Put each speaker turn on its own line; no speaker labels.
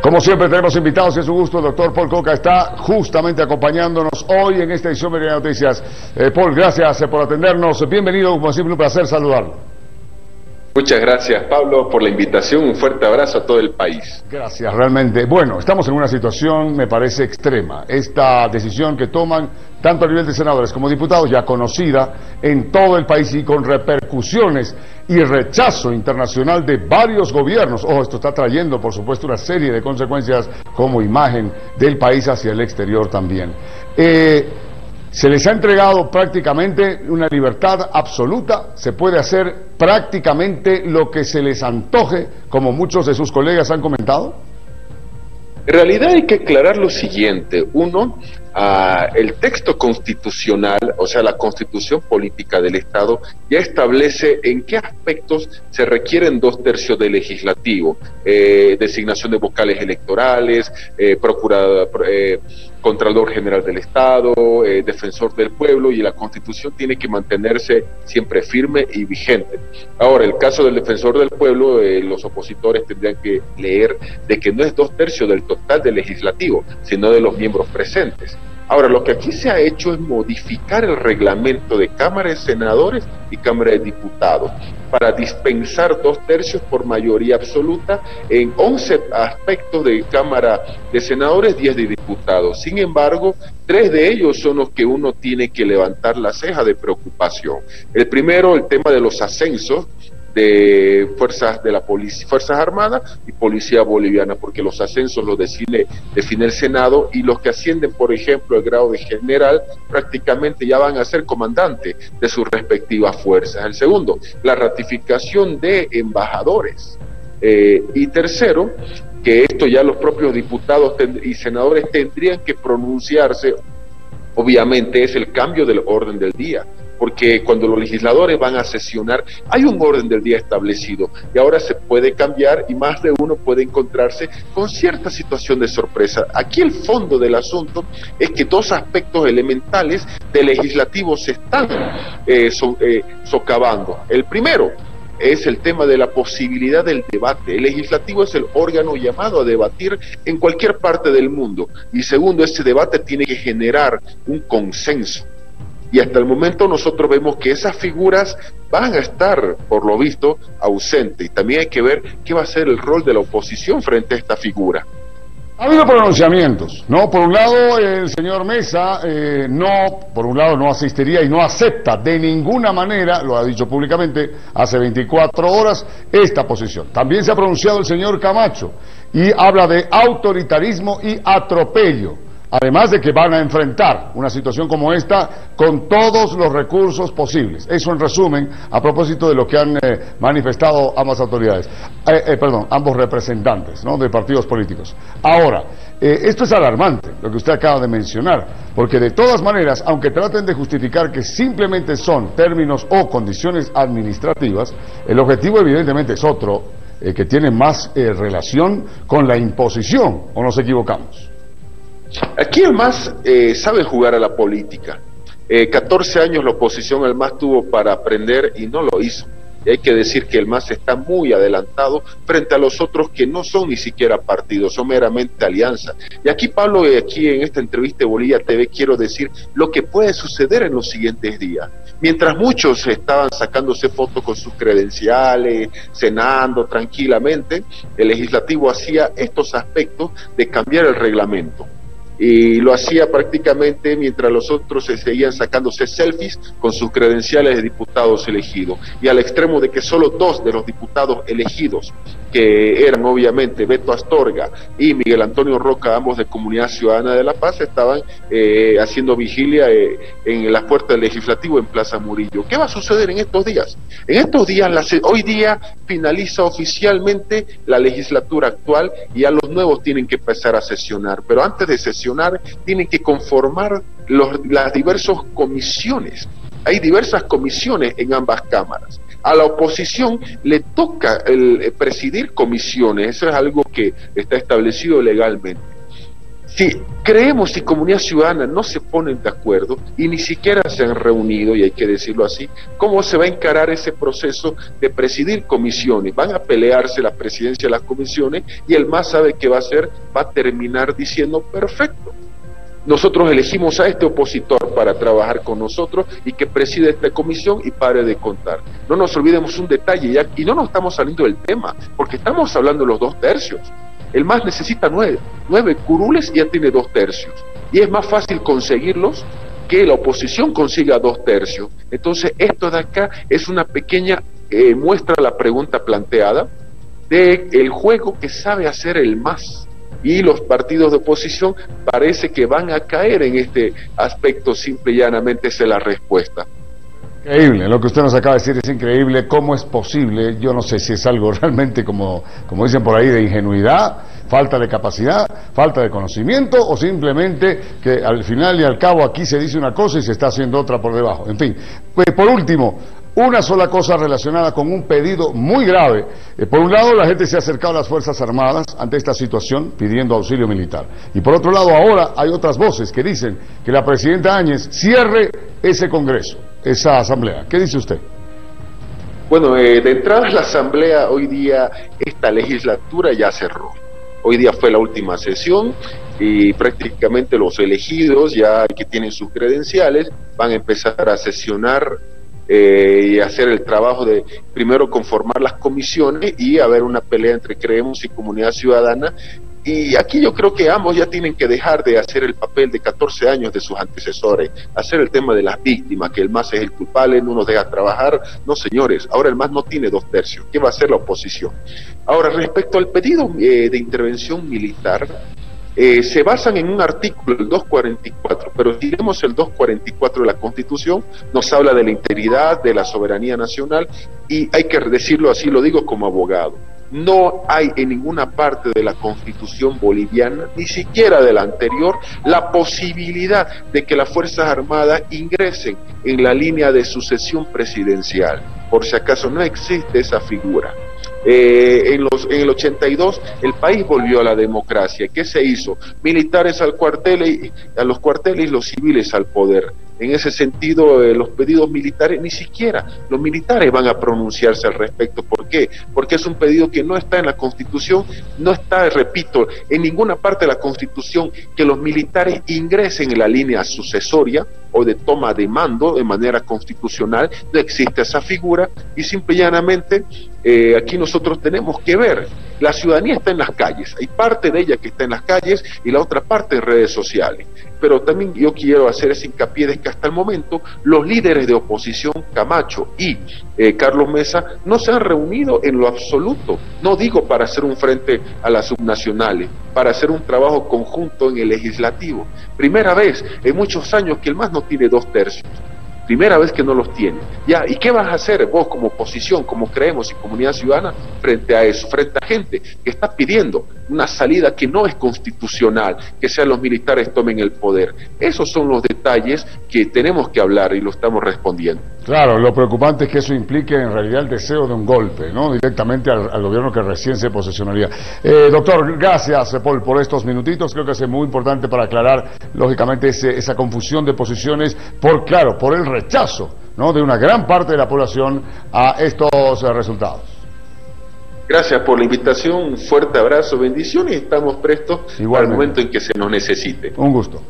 Como siempre tenemos invitados y es un gusto, el doctor Paul Coca está justamente acompañándonos hoy en esta edición de Noticias. Paul, gracias por atendernos, bienvenido, como siempre un placer saludarlo.
Muchas gracias, Pablo, por la invitación, un fuerte abrazo a todo el país.
Gracias, realmente. Bueno, estamos en una situación, me parece, extrema. Esta decisión que toman, tanto a nivel de senadores como diputados, ya conocida en todo el país y con repercusiones y rechazo internacional de varios gobiernos. Ojo, esto está trayendo, por supuesto, una serie de consecuencias como imagen del país hacia el exterior también. Se les ha entregado prácticamente una libertad absoluta, se puede hacer prácticamente lo que se les antoje, como muchos de sus colegas han comentado.
En realidad hay que aclarar lo siguiente. Uno, el texto constitucional, o sea, la constitución política del Estado, ya establece en qué aspectos se requieren 2/3 del legislativo, designación de vocales electorales, Contralor General del Estado, Defensor del Pueblo, y la Constitución tiene que mantenerse siempre firme y vigente. Ahora, el caso del Defensor del Pueblo, los opositores tendrían que leer de que no es 2/3 del total del legislativo, sino de los miembros presentes. Ahora, lo que aquí se ha hecho es modificar el reglamento de Cámara de Senadores y Cámara de Diputados para dispensar 2/3 por mayoría absoluta en 11 aspectos de Cámara de Senadores, 10 de Diputados. Sin embargo, 3 de ellos son los que uno tiene que levantar la ceja de preocupación. El primero, el tema de los ascensos de fuerzas de la policía, Fuerzas Armadas y Policía Boliviana, porque los ascensos los define el Senado, y los que ascienden, por ejemplo, el grado de general, prácticamente ya van a ser comandantes de sus respectivas fuerzas. El segundo, la ratificación de embajadores. Y tercero, que esto ya los propios diputados y senadores tendrían que pronunciarse, obviamente, es el cambio del orden del día. Porque cuando los legisladores van a sesionar, hay un orden del día establecido, y ahora se puede cambiar, y más de uno puede encontrarse con cierta situación de sorpresa. Aquí el fondo del asunto es que 2 aspectos elementales del legislativo se están socavando. El primero es el tema de la posibilidad del debate. El legislativo es el órgano llamado a debatir en cualquier parte del mundo, y segundo, ese debate tiene que generar un consenso. Y hasta el momento nosotros vemos que esas figuras van a estar, por lo visto, ausentes. Y también hay que ver qué va a ser el rol de la oposición frente a esta figura.
Ha habido pronunciamientos, ¿no? Por un lado, el señor Mesa no asistiría y no acepta de ninguna manera, lo ha dicho públicamente hace 24 horas, esta posición. También se ha pronunciado el señor Camacho y habla de autoritarismo y atropello. Además de que van a enfrentar una situación como esta con todos los recursos posibles. Eso en resumen, a propósito de lo que han manifestado ambas autoridades, ambos representantes, ¿no?, de partidos políticos. Ahora, esto es alarmante, lo que usted acaba de mencionar, porque de todas maneras, aunque traten de justificar que simplemente son términos o condiciones administrativas, el objetivo evidentemente es otro, que tiene más relación con la imposición, ¿o nos equivocamos?
Aquí el MAS sabe jugar a la política. 14 años la oposición el MAS tuvo para aprender y no lo hizo. Y hay que decir que el MAS está muy adelantado frente a los otros que no son ni siquiera partidos, son meramente alianzas. Y aquí, Pablo, aquí en esta entrevista de Bolivia TV quiero decir lo que puede suceder en los siguientes días. Mientras muchos estaban sacándose fotos con sus credenciales, cenando tranquilamente, el legislativo hacía estos aspectos de cambiar el reglamento. Y lo hacía prácticamente mientras los otros se seguían sacándose selfies con sus credenciales de diputados elegidos, y al extremo de que solo 2 de los diputados elegidos, que eran obviamente Beto Astorga y Miguel Antonio Roca, ambos de Comunidad Ciudadana de La Paz, estaban haciendo vigilia en las puertas del legislativo en Plaza Murillo. ¿Qué va a suceder en estos días? En estos días, hoy día finaliza oficialmente la legislatura actual y ya los nuevos tienen que empezar a sesionar, pero antes de sesionar tienen que conformar las diversas comisiones. Hay diversas comisiones en ambas cámaras. A la oposición le toca presidir comisiones, eso es algo que está establecido legalmente. Si creemos y Comunidad Ciudadana no se ponen de acuerdo y ni siquiera se han reunido, y hay que decirlo así, ¿cómo se va a encarar ese proceso de presidir comisiones? Van a pelearse la presidencia de las comisiones y el MAS sabe qué va a hacer, va a terminar diciendo perfecto. Nosotros elegimos a este opositor para trabajar con nosotros y que presida esta comisión y pare de contar. No nos olvidemos un detalle, ya, y no nos estamos saliendo del tema, porque estamos hablando de los 2/3. El MAS necesita 9 curules y ya tiene 2/3. Y es más fácil conseguirlos que la oposición consiga 2/3. Entonces, esto de acá es una pequeña muestra la pregunta planteada de el juego que sabe hacer el MAS. Y los partidos de oposición parece que van a caer en este aspecto, simple y llanamente esa es la respuesta.
Increíble, lo que usted nos acaba de decir es increíble. ¿Cómo es posible? Yo no sé si es algo realmente, como dicen por ahí, de ingenuidad, falta de capacidad, falta de conocimiento, o simplemente que al final y al cabo aquí se dice una cosa y se está haciendo otra por debajo. En fin, pues por último, una sola cosa relacionada con un pedido muy grave. Por un lado, la gente se ha acercado a las Fuerzas Armadas ante esta situación pidiendo auxilio militar. Y por otro lado, ahora hay otras voces que dicen que la presidenta Áñez cierre ese Congreso, esa asamblea. ¿Qué dice usted?
Bueno, de entrada la asamblea hoy día, esta legislatura ya cerró. Hoy día fue la última sesión y prácticamente los elegidos, ya que tienen sus credenciales, van a empezar a sesionar y hacer el trabajo de primero conformar las comisiones y haber una pelea entre Creemos y Comunidad Ciudadana. Y aquí yo creo que ambos ya tienen que dejar de hacer el papel de 14 años de sus antecesores, hacer el tema de las víctimas, que el MAS es el culpable, no nos deja trabajar. No, señores, ahora el MAS no tiene 2/3. ¿Qué va a hacer la oposición? Ahora, respecto al pedido de intervención militar, se basan en un artículo, el 244, pero si vemos el 244 de la Constitución, nos habla de la integridad, de la soberanía nacional, y hay que decirlo así, lo digo como abogado. No hay en ninguna parte de la Constitución boliviana, ni siquiera de la anterior, la posibilidad de que las Fuerzas Armadas ingresen en la línea de sucesión presidencial. Por si acaso no existe esa figura. En el 82 el país volvió a la democracia. ¿Qué se hizo? Militares a los cuarteles y los civiles al poder. En ese sentido, los pedidos militares, ni siquiera los militares van a pronunciarse al respecto. ¿Por qué? Porque es un pedido que no está en la Constitución, no está, repito, en ninguna parte de la Constitución que los militares ingresen en la línea sucesoria o de toma de mando de manera constitucional. No existe esa figura y simple y llanamente aquí nosotros tenemos que ver. La ciudadanía está en las calles, hay parte de ella que está en las calles y la otra parte en redes sociales. Pero también yo quiero hacer ese hincapié de que hasta el momento los líderes de oposición, Camacho y Carlos Mesa, no se han reunido en lo absoluto. No digo para hacer un frente a las subnacionales, para hacer un trabajo conjunto en el legislativo. Primera vez en muchos años que el MAS no tiene 2/3. Primera vez que no los tiene. Ya, ¿y qué vas a hacer vos como oposición, como Creemos y Comunidad Ciudadana frente a eso, frente a gente que está pidiendo una salida que no es constitucional, que sean los militares tomen el poder? Esos son los detalles que tenemos que hablar y lo estamos respondiendo.
Claro, lo preocupante es que eso implique en realidad el deseo de un golpe, ¿no? Directamente al gobierno que recién se posesionaría. Doctor, gracias por estos minutitos. Creo que es muy importante para aclarar, lógicamente, esa confusión de posiciones por el rechazo, ¿no?, de una gran parte de la población a estos resultados.
Gracias por la invitación, un fuerte abrazo, bendiciones y estamos prestos al momento en que se nos necesite.
Un gusto.